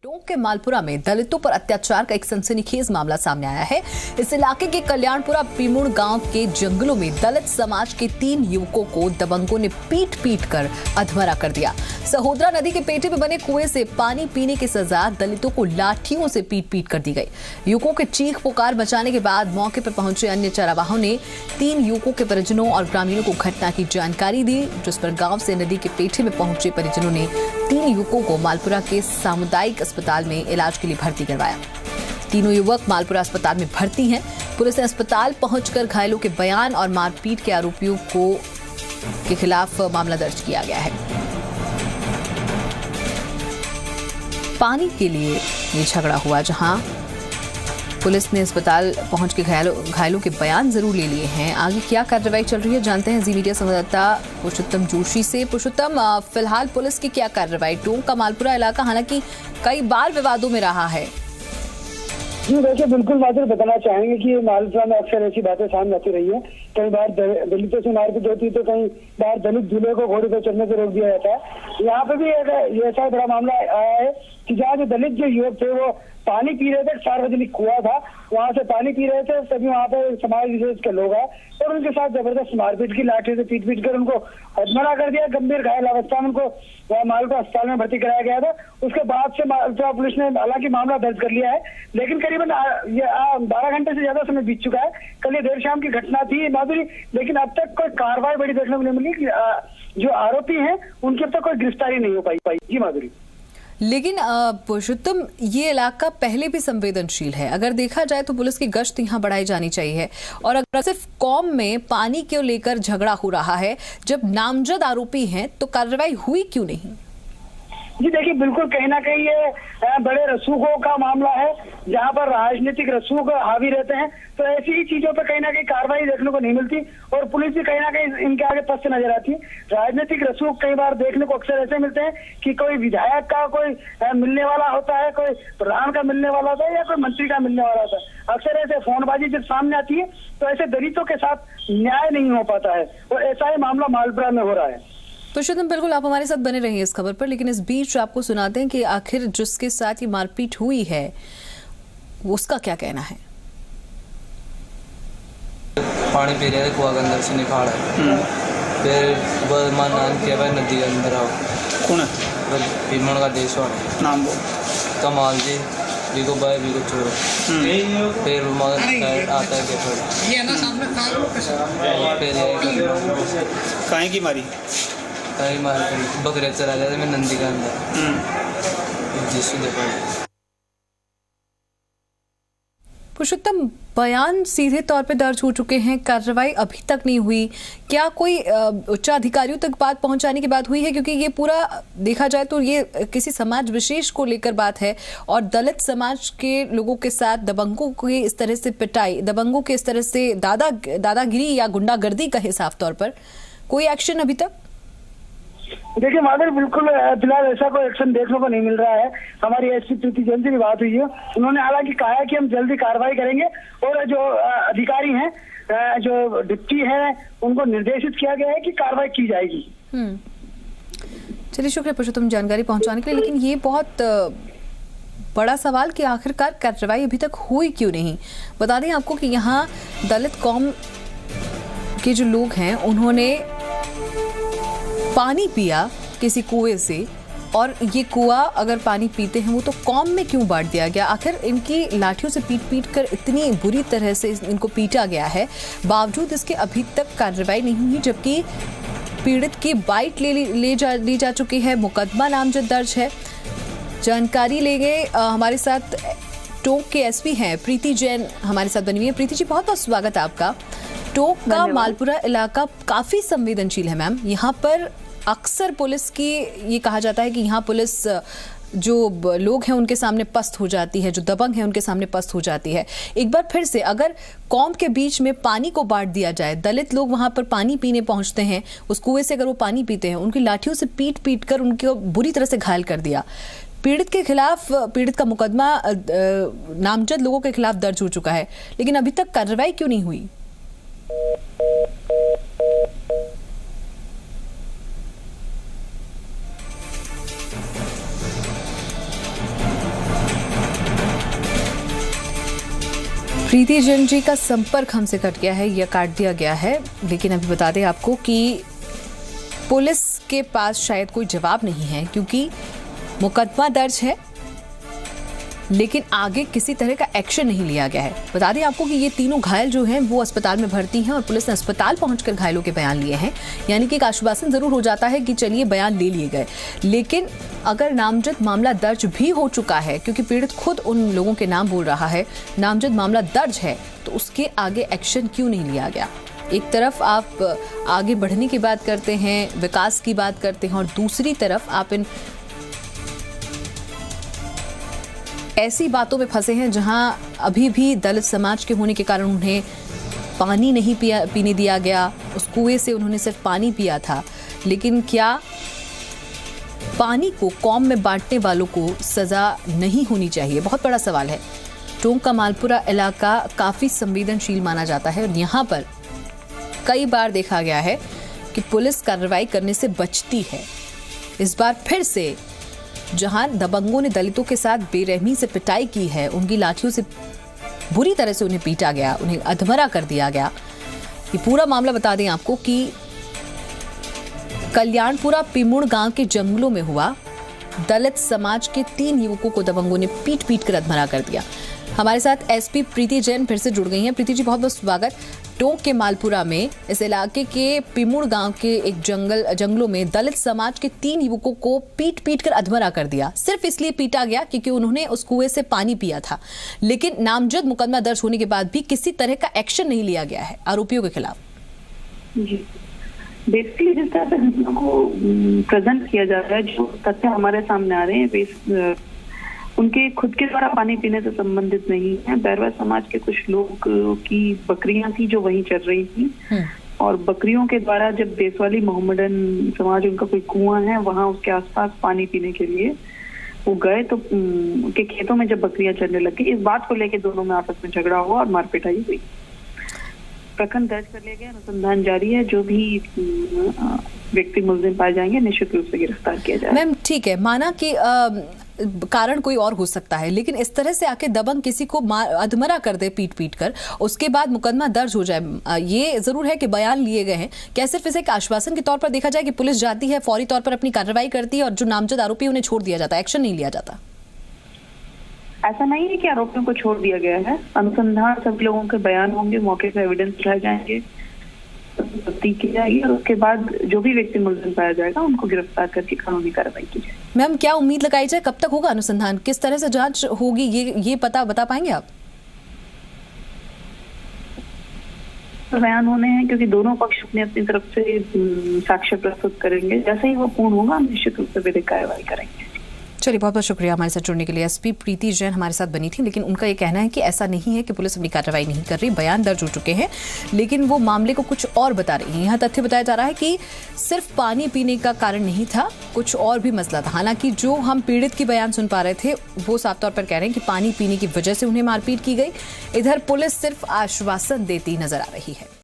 टोंक के मालपुरा में दलितों पर अत्याचार का एक सनसनीखेज मामला सामने आया है। इस इलाके के कल्याणपुरा पीमुड़ गांव के जंगलों में दलित समाज के 3 युवकों को दबंगों ने पीट कर अधमरा कर दिया। सहोदरा नदी के पेटे में बने कुएं से पानी पीने की सजा दलितों को लाठियों से पीट कर दी गई। युवकों के चीख पुकार मचाने के बाद मौके पर पहुंचे अन्य चारावाहों ने 3 युवकों के परिजनों और ग्रामीणों को घटना की जानकारी दी, जिस पर गाँव से नदी के पेटे में पहुंचे परिजनों ने 3 युवकों को मालपुरा के सामुदायिक अस्पताल में इलाज के लिए भर्ती करवाया। तीनों युवक मालपुरा अस्पताल में भर्ती हैं। पुलिस ने अस्पताल पहुंचकर घायलों के बयान और मारपीट के आरोपियों के खिलाफ मामला दर्ज किया गया है। पानी के लिए ये झगड़ा हुआ, जहां पुलिस ने अस्पताल पहुंच के घायलों के बयान जरूर ले लिए हैं। आगे क्या कार्रवाई चल रही है जानते हैं जी मीडिया संवाददाता पुरुषोत्तम जोशी से। पुरुषोत्तम, फिलहाल पुलिस की क्या कार्रवाई? टोंक का मालपुरा इलाका हालांकि कई बार विवादों में रहा है। जी देखिए, बिल्कुल मात्र बताना चाहेंगे कि मालपुरा में अक्सर ऐसी बातें सामने आती रही है। कई बार दलितों से मारपीट होती है तो कई बार दलित दूल्हे को घोड़े पर चढ़ने से रोक दिया जाता है। यहाँ पे भी एक ऐसा बड़ा मामला आया है कि जहाँ जो दलित जो युवक थे वो पानी पी रहे थे, सार्वजनिक कुआं था, वहां से पानी पी रहे थे। तभी वहाँ पे समाज विशेष के लोग आए और उनके साथ जबरदस्त मारपीट की, लाठी से पीट कर उनको अधमरा कर दिया। गंभीर घायल अवस्था में उनको मालपुरा अस्पताल में भर्ती कराया गया था। उसके बाद से मालपुरा पुलिस ने हालांकि मामला दर्ज कर लिया है, लेकिन करीबन 12 घंटे से ज्यादा समय बीत चुका है। कल ये देर शाम की घटना थी माधुरी, लेकिन अब तक कोई कार्रवाई बड़ी देखने को नहीं मिली कि जो आरोपी हैं उनकी अब तक कोई गिरफ्तारी नहीं हो पाई। जी माधुरी, लेकिन पुरुषोत्तम, ये इलाका पहले भी संवेदनशील है। अगर देखा जाए तो पुलिस की गश्त यहाँ बढ़ाई जानी चाहिए। और अगर सिर्फ कौम में पानी को लेकर झगड़ा हो रहा है, जब नामजद आरोपी हैं, तो कार्रवाई हुई क्यों नहीं? जी देखिए, बिल्कुल कहीं ना कहीं ये बड़े रसूखों का मामला है, जहाँ पर राजनीतिक रसूख हावी रहते हैं। तो ऐसी ही चीजों पर कहीं ना कहीं कार्रवाई देखने को नहीं मिलती और पुलिस भी कहीं ना कहीं इनके आगे पस्त नजर आती है। राजनीतिक रसूख कई बार देखने को अक्सर ऐसे मिलते हैं कि कोई विधायक का कोई मिलने वाला होता है, कोई प्रधान का मिलने वाला होता है या कोई मंत्री का मिलने वाला होता है। अक्सर ऐसे फोनबाजी जब सामने आती है तो ऐसे दलितों के साथ न्याय नहीं हो पाता है और ऐसा ही मामला मालपुरा में हो रहा है। पुरुषोत्तम, बिल्कुल आप हमारे साथ बने रहिए इस खबर पर, लेकिन इस बीच आपको सुनाते हैं कि आखिर जिसके साथ ये मारपीट हुई है उसका क्या कहना है। पानी पी रहे थे, कुआं के अंदर से निकाला फिर नाम किया भाई नदी के अंदर आओ। कौन है? पीमुड़ का देश वाला नाम बोल। कमाल जी, बिको भाई बिको चोर। फिर आता है काहे की मारी? कहीं मार बकरे चला जाते मैं नंदी के अंदर जिसको देखा। पुरुषोत्तम, बयान सीधे तौर पे दर्ज हो चुके हैं, कार्रवाई अभी तक नहीं हुई। क्या कोई उच्च अधिकारियों तक बात पहुंचाने की बात हुई है? क्योंकि ये पूरा देखा जाए तो ये किसी समाज विशेष को लेकर बात है और दलित समाज के लोगों के साथ दबंगों की इस तरह से पिटाई, दबंगों के इस तरह से दादागिरी या गुंडागर्दी का हिसाब तौर पर कोई एक्शन अभी तक? देखिए माधुर, बिल्कुल फिलहाल ऐसा कोई एक्शन देखने को नहीं मिल रहा है। हमारी एसपी प्रीति जैन से भी बात हुई है, उन्होंने हालांकि कहा है कि हम जल्दी कार्रवाई करेंगे और जो अधिकारी हैं, जो डिप्टी हैं, उनको निर्देशित किया गया है कि कार्रवाई की जाएगी। चलिए, शुक्रिया पुरुषोत्तम जानकारी पहुंचाने के लिए। लेकिन ये बहुत बड़ा सवाल कि आखिरकार कार्रवाई अभी तक हुई क्यों नहीं। बता दें आपको कि यहाँ दलित कौम के जो लोग हैं उन्होंने पानी पिया किसी कुएं से, और ये कुआं अगर पानी पीते हैं वो तो कौम में क्यों बांट दिया गया? आखिर इनकी लाठियों से पीट कर इतनी बुरी तरह से इनको पीटा गया है, बावजूद इसके अभी तक कार्रवाई नहीं हुई, जबकि पीड़ित की बाइट ली जा चुकी है, मुकदमा नामजद दर्ज है। जानकारी लेंगे, हमारे साथ टोंक के एसपी हैं प्रीति जैन हमारे साथ बनी हुई है। प्रीति जी, बहुत बहुत स्वागत है आपका। टोंक का मालपुरा इलाका काफी संवेदनशील है मैम। यहाँ पर अक्सर पुलिस की ये कहा जाता है कि यहाँ पुलिस जो लोग हैं उनके सामने पस्त हो जाती है, जो दबंग हैं उनके सामने पस्त हो जाती है। एक बार फिर से अगर कौम के बीच में पानी को बांट दिया जाए, दलित लोग वहां पर पानी पीने पहुंचते हैं, उस कुएं से अगर वो पानी पीते हैं, उनकी लाठियों से पीट कर उनको बुरी तरह से घायल कर दिया। पीड़ित के खिलाफ, पीड़ित का मुकदमा नामजद लोगों के खिलाफ दर्ज हो चुका है, लेकिन अभी तक कार्रवाई क्यों नहीं हुई? प्रीति जैन जी का संपर्क हमसे कट गया है या काट दिया गया है, लेकिन अभी बता दें आपको कि पुलिस के पास शायद कोई जवाब नहीं है क्योंकि मुकदमा दर्ज है लेकिन आगे किसी तरह का एक्शन नहीं लिया गया है। बता दें आपको कि ये तीनों घायल जो हैं वो अस्पताल में भर्ती हैं और पुलिस ने अस्पताल पहुंचकर घायलों के बयान लिए हैं। यानी कि एक आश्वासन जरूर हो जाता है कि चलिए बयान ले लिए गए, लेकिन अगर नामजद मामला दर्ज भी हो चुका है क्योंकि पीड़ित खुद उन लोगों के नाम बोल रहा है, नामजद मामला दर्ज है, तो उसके आगे एक्शन क्यों नहीं लिया गया? एक तरफ आप आगे बढ़ने की बात करते हैं, विकास की बात करते हैं और दूसरी तरफ आप इन ऐसी बातों में फंसे हैं जहां अभी भी दलित समाज के होने के कारण उन्हें पानी नहीं पीने दिया गया। उस कुएं से उन्होंने सिर्फ पानी पिया था, लेकिन क्या पानी को कौम में बांटने वालों को सजा नहीं होनी चाहिए? बहुत बड़ा सवाल है। टोंक का मालपुरा इलाका काफी संवेदनशील माना जाता है और यहाँ पर कई बार देखा गया है कि पुलिस कार्रवाई करने से बचती है। इस बार फिर से जहां दबंगों ने दलितों के साथ बेरहमी से पिटाई की है, उनकी लाठियों से बुरी तरह से उन्हें पीटा गया, उन्हें अधमरा कर दिया गया। ये पूरा मामला बता दें आपको कि कल्याणपुरा पिमुड़ गांव के जंगलों में हुआ। दलित समाज के 3 युवकों को दबंगों ने पीट पीट कर अधमरा कर दिया। हमारे साथ एसपी प्रीति जैन फिर से जुड़ गई हैं। प्रीति जी, बहुत बहुत स्वागत। टोंक के मालपुरा में इस इलाके के पिमुड़ गांव के एक जंगलों में दलित समाज के 3 युवकों को पीट पीट कर अधमरा कर दिया। सिर्फ इसलिए पीटा गया क्योंकि उन्होंने उस कुएं से पानी पिया था, लेकिन नामजद मुकदमा दर्ज होने के बाद भी किसी तरह का एक्शन नहीं लिया गया है आरोपियों के खिलाफ। जी, बेसिकली जिस तरह से घटना को प्रेजेंट किया जा रहा है, जो तथ्य हमारे सामने आ रहे हैं उनके खुद के द्वारा पानी पीने से संबंधित नहीं है। बैरवा समाज के कुछ लोग की बकरियां थी जो वहीं चल रही थी और बकरियों के द्वारा जब देशवाली मोहम्मदन समाज, उनका कोई कुआं है वहां उसके आसपास पानी पीने के लिए वो गए, तो उनके खेतों में जब बकरियां चलने लगी, इस बात को लेकर दोनों में आपस में झगड़ा हुआ और मारपिटाई हुई। प्रकरण दर्ज कर लिया गया, अनुसंधान जारी है। जो भी व्यक्ति मुलजिम पाए जाएंगे निश्चित रूप से गिरफ्तार किया जाएगा। मैम ठीक है, माना कि कारण कोई और हो सकता है, लेकिन इस तरह से आके दबंग किसी को अधमरा कर दे पीट पीट कर, उसके बाद मुकदमा दर्ज हो जाए, ये जरूर है कि बयान लिए गए हैं। क्या सिर्फ इसे एक आश्वासन के तौर पर देखा जाए कि पुलिस जाती है, फौरी तौर पर अपनी कार्रवाई करती है और जो नामजद आरोपी उन्हें छोड़ दिया जाता है, एक्शन नहीं लिया जाता? ऐसा नहीं है कि आरोपियों को छोड़ दिया गया है। अनुसंधान, सभी लोगों के बयान होंगे, मौके पर एविडेंस उठाए जाएंगे, तफ्तीश की जाएगी और उसके बाद जो भी व्यक्ति मुलजिम पाया जाएगा उनको गिरफ्तार करके कानूनी कार्रवाई की जाए। मैम, क्या उम्मीद लगाई जाए, कब तक होगा अनुसंधान, किस तरह से जांच होगी, ये बता पाएंगे आप? बयान होने हैं क्योंकि दोनों पक्ष अपनी अपनी तरफ से साक्ष्य प्रस्तुत करेंगे। जैसे ही वो पूर्ण होगा हम निश्चित रूप से विधिक कार्रवाई करेंगे। चलिए, बहुत बहुत शुक्रिया हमारे साथ जुड़ने के लिए। एसपी प्रीति जैन हमारे साथ बनी थी, लेकिन उनका ये कहना है कि ऐसा नहीं है कि पुलिस अपनी कार्रवाई नहीं कर रही, बयान दर्ज हो चुके हैं, लेकिन वो मामले को कुछ और बता रही हैं। यहाँ तथ्य बताया जा रहा है कि सिर्फ पानी पीने का कारण नहीं था, कुछ और भी मसला था। हालांकि जो हम पीड़ित की बयान सुन पा रहे थे वो साफ तौर पर कह रहे हैं कि पानी पीने की वजह से उन्हें मारपीट की गई। इधर पुलिस सिर्फ आश्वासन देती नजर आ रही है।